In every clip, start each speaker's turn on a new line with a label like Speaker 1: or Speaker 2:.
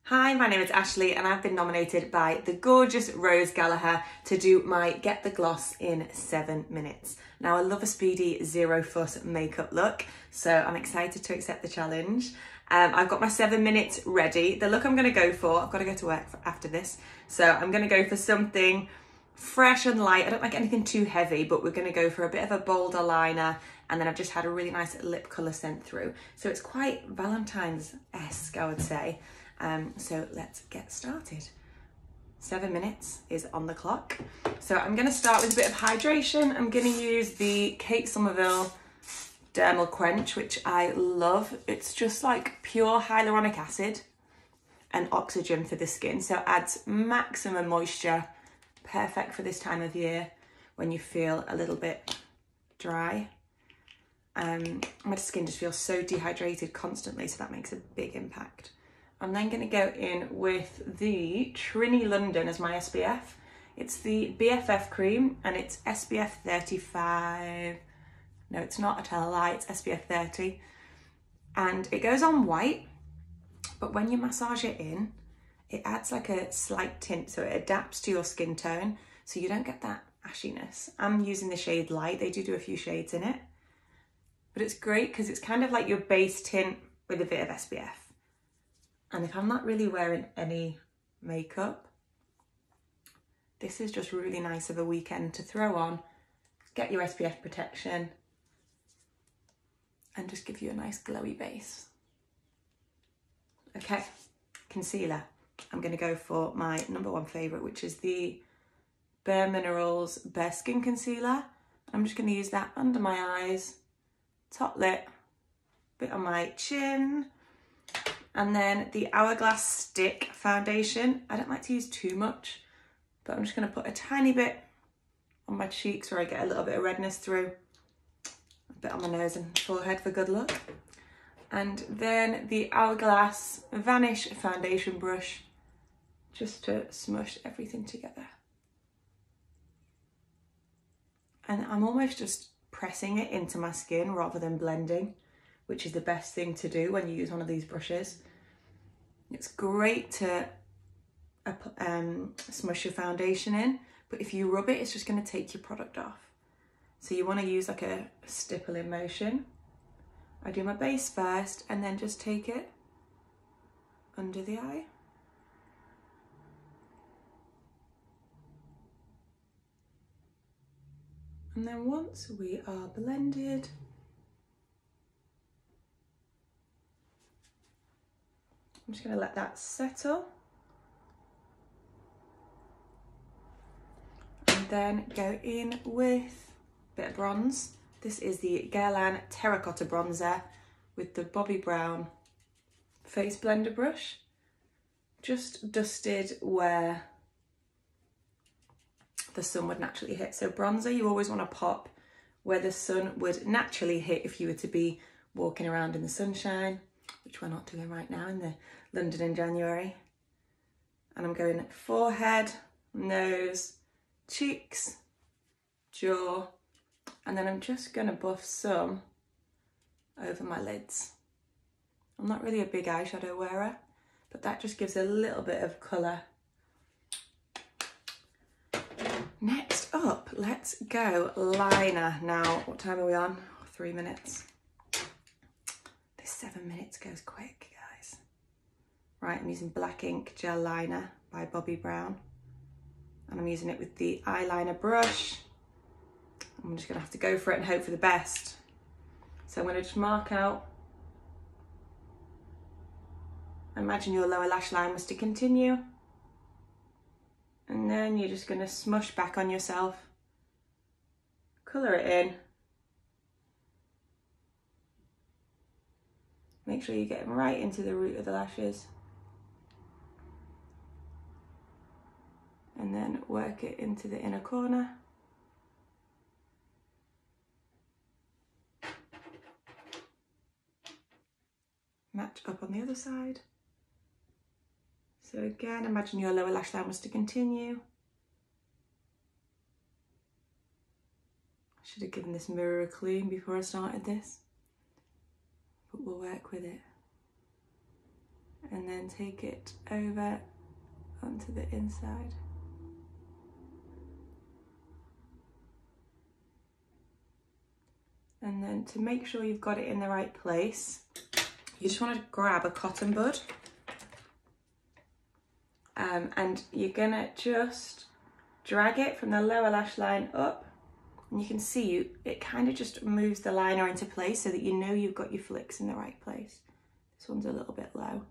Speaker 1: Hi, my name is Ashley and I've been nominated by the gorgeous Rose Gallagher to do my Get the Gloss in 7 minutes. Now I love a speedy 0 fuss makeup look, so I'm excited to accept the challenge. I've got my 7 minutes ready. The look I'm going to go for, I've got to go to work after this, so I'm going to go for something fresh and light. I don't like anything too heavy, but we're going to go for a bit of a bolder liner, and then I've just had a really nice lip colour sent through. So it's quite Valentine's-esque, I would say. So let's get started. 7 minutes is on the clock. So I'm going to start with a bit of hydration. I'm going to use the Kate Somerville Dermal Quench, which I love. It's just like pure hyaluronic acid and oxygen for the skin. So adds maximum moisture, perfect for this time of year when you feel a little bit dry. My skin just feels so dehydrated constantly, so that makes a big impact. I'm then going to go in with the Trini London as my SPF. It's the BFF cream and it's SPF 35. No, it's not, I tell a lie, it's SPF 30. And it goes on white, but when you massage it in, it adds like a slight tint, so it adapts to your skin tone, so you don't get that ashiness. I'm using the shade Light. They do a few shades in it, but it's great because it's kind of like your base tint with a bit of SPF. And if I'm not really wearing any makeup, this is just really nice of a weekend to throw on, get your SPF protection, and just give you a nice glowy base. Okay, concealer. I'm going to go for my #1 favourite, which is the Bare Minerals Bare Skin Concealer. I'm just going to use that under my eyes, top lip, bit on my chin. And then the Hourglass Stick Foundation. I don't like to use too much, but I'm just going to put a tiny bit on my cheeks where I get a little bit of redness through. A bit on my nose and forehead for good look. And then the Hourglass Vanish Foundation brush, just to smush everything together. And I'm almost just pressing it into my skin rather than blending, which is the best thing to do when you use one of these brushes. It's great to smush your foundation in, but if you rub it, it's just going to take your product off. So you want to use like a stippling motion. I do my base first and then just take it under the eye. And then once we are blended, I'm just going to let that settle. And then go in with a bit of bronze. This is the Guerlain Terracotta Bronzer with the Bobbi Brown Face Blender brush. Just dusted where the sun would naturally hit. So bronzer, you always want to pop where the sun would naturally hit if you were to be walking around in the sunshine, which we're not doing right now in the London in January. And I'm going forehead, nose, cheeks, jaw, and then I'm just going to buff some over my lids. I'm not really a big eyeshadow wearer, but that just gives a little bit of colour. Next up, let's go liner. Now, what time are we on? 3 minutes. This 7 minutes goes quick, guys. Right, I'm using Black Ink Gel Liner by Bobbi Brown. And I'm using it with the eyeliner brush. I'm just gonna have to go for it and hope for the best. So I'm gonna just mark out. Imagine your lower lash line was to continue. And then you're just gonna smush back on yourself. Colour it in. Make sure you get them right into the root of the lashes. And then work it into the inner corner. Match up on the other side. So again, imagine your lower lash line was to continue. I should have given this mirror a clean before I started this, but we'll work with it. and then take it over onto the inside. And then to make sure you've got it in the right place, you just want to grab a cotton bud, and you're gonna just drag it from the lower lash line up, and you can see it kind of just moves the liner into place so that you know you've got your flicks in the right place. This one's a little bit low.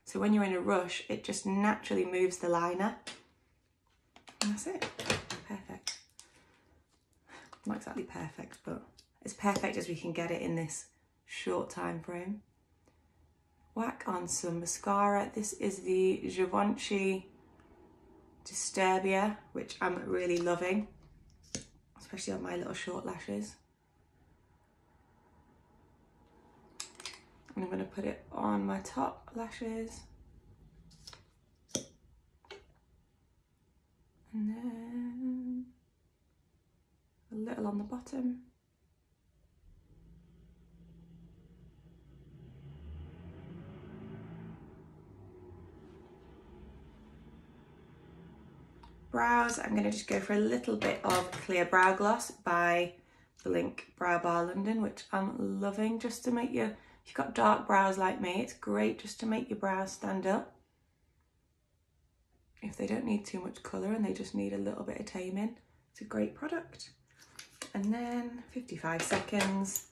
Speaker 1: So when you're in a rush, it just naturally moves the liner. And that's it. Perfect. Not exactly perfect, but as perfect as we can get it in this short time frame. Whack on some mascara. This is the Givenchy Disturbia, which I'm really loving, especially on my little short lashes. And I'm going to put it on my top lashes. And then a little on the bottom. Brows, I'm going to just go for a little bit of Clear Brow Gloss by Blink Brow Bar London, which I'm loving, just to make your, if you've got dark brows like me, it's great just to make your brows stand up. If they don't need too much colour and they just need a little bit of taming, it's a great product. And then 55 seconds,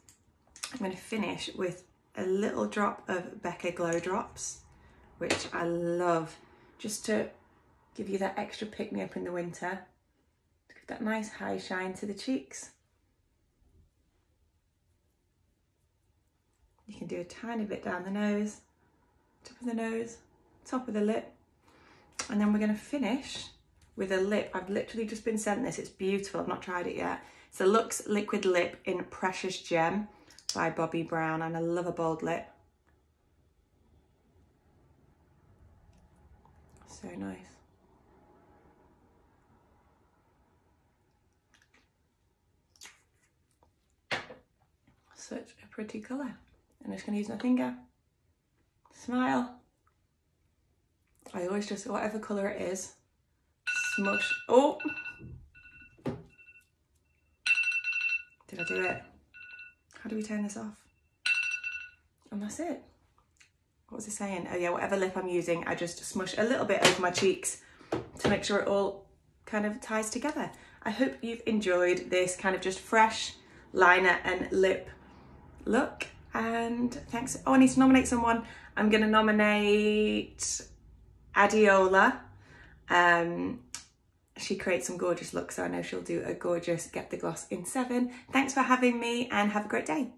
Speaker 1: I'm going to finish with a little drop of Becca Glow Drops, which I love, just to give you that extra pick-me-up in the winter. Give that nice high shine to the cheeks. You can do a tiny bit down the nose, top of the nose, top of the lip. And then we're going to finish with a lip. I've literally just been sent this. It's beautiful. I've not tried it yet. It's a Luxe Liquid Lip in Precious Gem by Bobbi Brown, and I love a bold lip. So nice. Such a pretty colour. I'm just going to use my finger. Smile. I always just, whatever colour it is, smush. Oh! Did I do it? How do we turn this off? And that's it. What was I saying? Oh yeah, whatever lip I'm using, I just smush a little bit over my cheeks to make sure it all kind of ties together. I hope you've enjoyed this kind of just fresh liner and lip look, and thanks. Oh, I need to nominate someone. I'm going to nominate Adiola. She creates some gorgeous looks, so I know she'll do a gorgeous Get the Gloss in 7. Thanks for having me and have a great day.